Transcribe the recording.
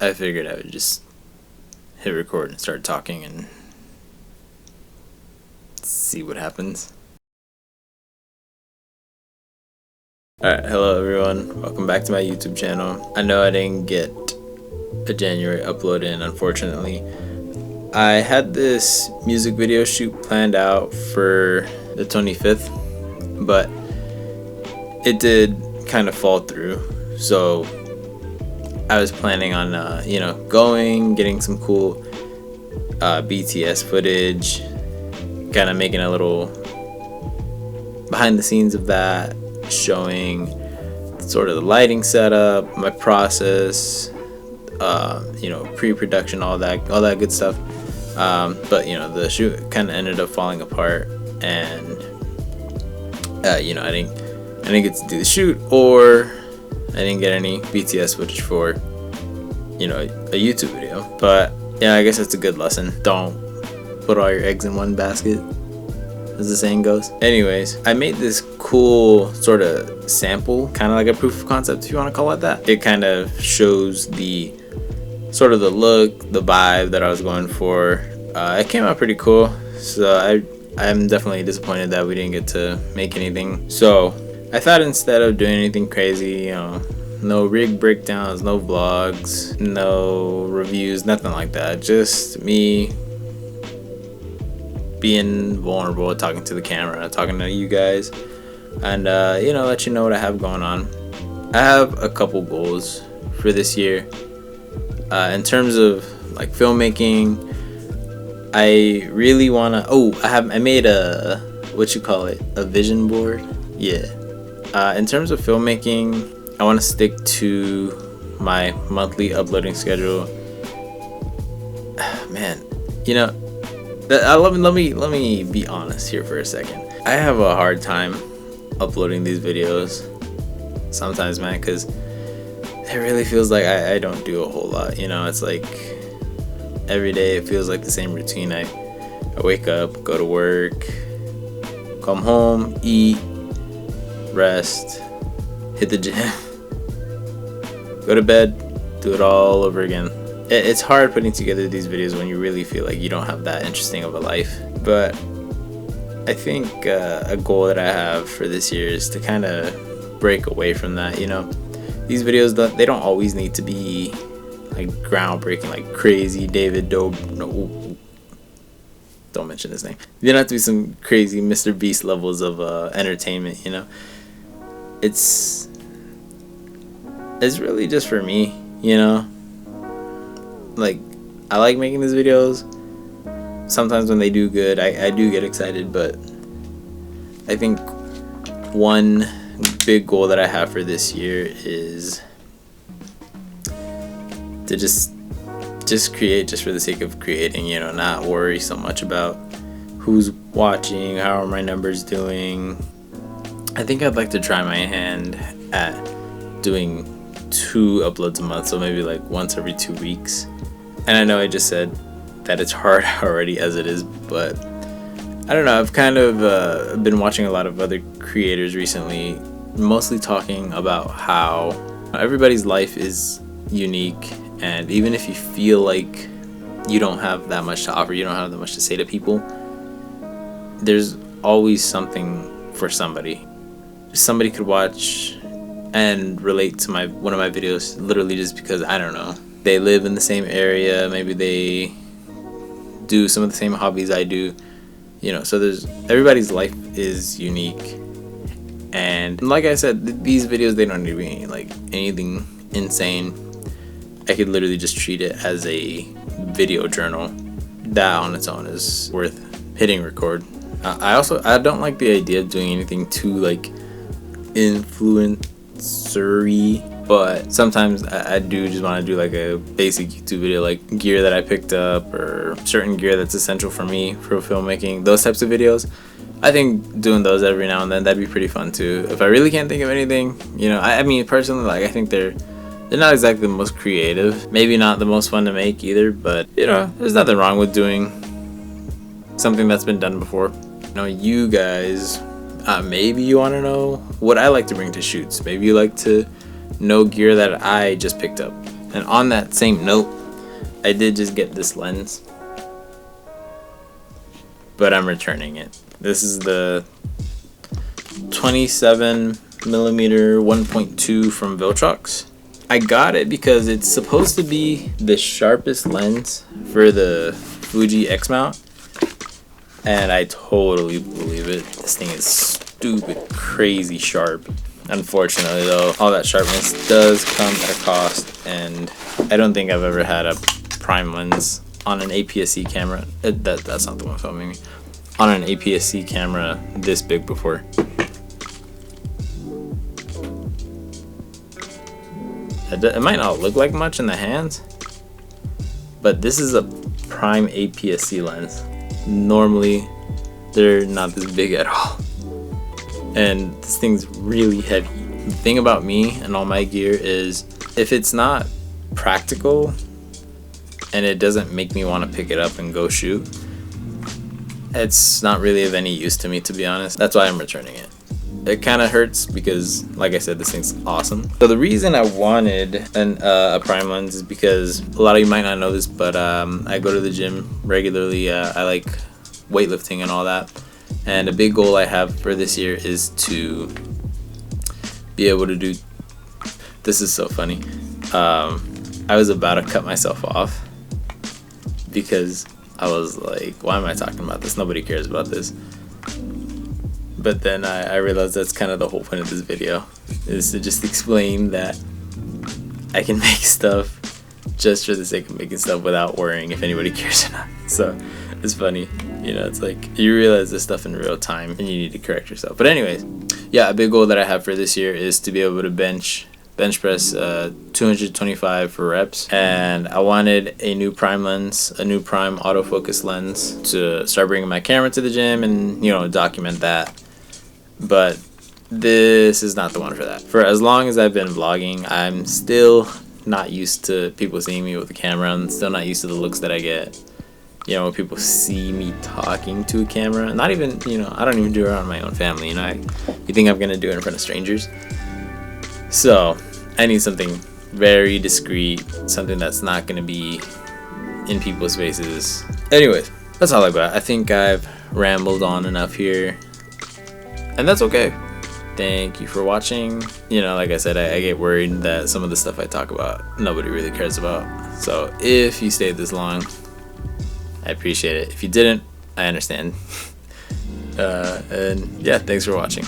I figured I would just hit record and start talking and see what happens. Alright, hello everyone. Welcome back to my YouTube channel. I know I didn't get a January upload in, unfortunately. I had this music video shoot planned out for the 25th, but it did kind of fall through. So I was planning on, getting some cool BTS footage, kind of making a little behind the scenes of that, showing sort of the lighting setup, my process, pre-production, all that good stuff. But the shoot kind of ended up falling apart, and I didn't get to do the shoot, or I didn't get any BTS footage for a YouTube video. But yeah, I guess that's a good lesson. Don't put all your eggs in one basket, as the saying goes. Anyways, I made this cool sort of sample, kind of like a proof of concept, if you want to call it that. It kind of shows the sort of the look, the vibe that I was going for. It came out pretty cool, so I'm definitely disappointed that we didn't get to make anything. So I thought instead of doing anything crazy, no rig breakdowns, no vlogs, no reviews, nothing like that, just me being vulnerable, talking to the camera, talking to you guys, and let you know what I have going on. I have a couple goals for this year. In terms of like filmmaking, I really wanna. I made a a vision board. Yeah. In terms of filmmaking, I want to stick to my monthly uploading schedule. Man, let me be honest here for a second. I have a hard time uploading these videos sometimes, man, because it really feels like I don't do a whole lot. It's like every day it feels like the same routine. I wake up, go to work, come home, eat, rest, hit the gym, go to bed, do it all over again. It's hard putting together these videos when you really feel like you don't have that interesting of a life. But I think a goal that I have for this year is to kind of break away from that. These videos, they don't always need to be like groundbreaking, like crazy David Doe. No, don't mention his name. You don't have to be some crazy Mr. Beast levels of entertainment. It's really just for me. Like, I like making these videos. Sometimes when they do good, I do get excited, but I think one big goal that I have for this year is to just create just for the sake of creating, not worry so much about who's watching, how are my numbers doing. I think I'd like to try my hand at doing 2 uploads a month, so maybe like once every 2 weeks. And I know I just said that it's hard already as it is, but I don't know, I've kind of been watching a lot of other creators recently, mostly talking about how everybody's life is unique, and even if you feel like you don't have that much to offer, you don't have that much to say to people, there's always something for somebody. Somebody could watch and relate to one of my videos literally just because, I don't know, they live in the same area, maybe they do some of the same hobbies I do, so everybody's life is unique. And like I said, these videos, they don't need to be like anything insane. I could literally just treat it as a video journal. That on its own is worth hitting record. I don't like the idea of doing anything too like influencery, but sometimes I do just want to do like a basic YouTube video, like gear that I picked up or certain gear that's essential for me for filmmaking, those types of videos. I think doing those every now and then, that'd be pretty fun too. If I really can't think of anything, I mean personally, like, I think they're not exactly the most creative, maybe not the most fun to make either, but there's nothing wrong with doing something that's been done before. You guys, maybe you want to know what I like to bring to shoots. Maybe you like to know gear that I just picked up. And on that same note, I did just get this lens, but I'm returning it. This is the 27mm 1.2 from Viltrox. I got it because it's supposed to be the sharpest lens for the Fuji X mount, and I totally believe it. This thing is stupid crazy sharp. Unfortunately though, all that sharpness does come at a cost, and I don't think I've ever had a prime lens on an APS-C camera. That's not the one filming me. On an APS-C camera this big before. It might not look like much in the hands, but this is a prime APS-C lens. Normally, they're not this big at all. And this thing's really heavy. The thing about me and all my gear is, if it's not practical and it doesn't make me want to pick it up and go shoot, it's not really of any use to me, to be honest. That's why I'm returning it. It kind of hurts because, like I said, this thing's awesome. So the reason I wanted a prime lens is because a lot of you might not know this, but I go to the gym regularly. I like weightlifting and all that. And a big goal I have for this year is to be able to do... This is so funny. I was about to cut myself off because I was like, why am I talking about this? Nobody cares about this. But then I realized that's kind of the whole point of this video, is to just explain that I can make stuff just for the sake of making stuff without worrying if anybody cares or not. So it's funny, you know, it's like you realize this stuff in real time and you need to correct yourself. But anyways, yeah, a big goal that I have for this year is to be able to bench press 225 for reps, and I wanted a new prime lens, a new prime autofocus lens, to start bringing my camera to the gym and, you know, document that. But this is not the one for that. For as long as I've been vlogging, I'm still not used to people seeing me with a camera. I'm still not used to the looks that I get, you know, when people see me talking to a camera. Not even, you know, I don't even do it around my own family, you know. You think I'm gonna do it in front of strangers? So I need something very discreet, something that's not gonna be in people's faces. Anyways, that's all I got. I think I've rambled on enough here, and that's okay. Thank you for watching. You know, like I said, I get worried that some of the stuff I talk about nobody really cares about. So if you stayed this long, I appreciate it. If you didn't, I understand. And yeah, thanks for watching.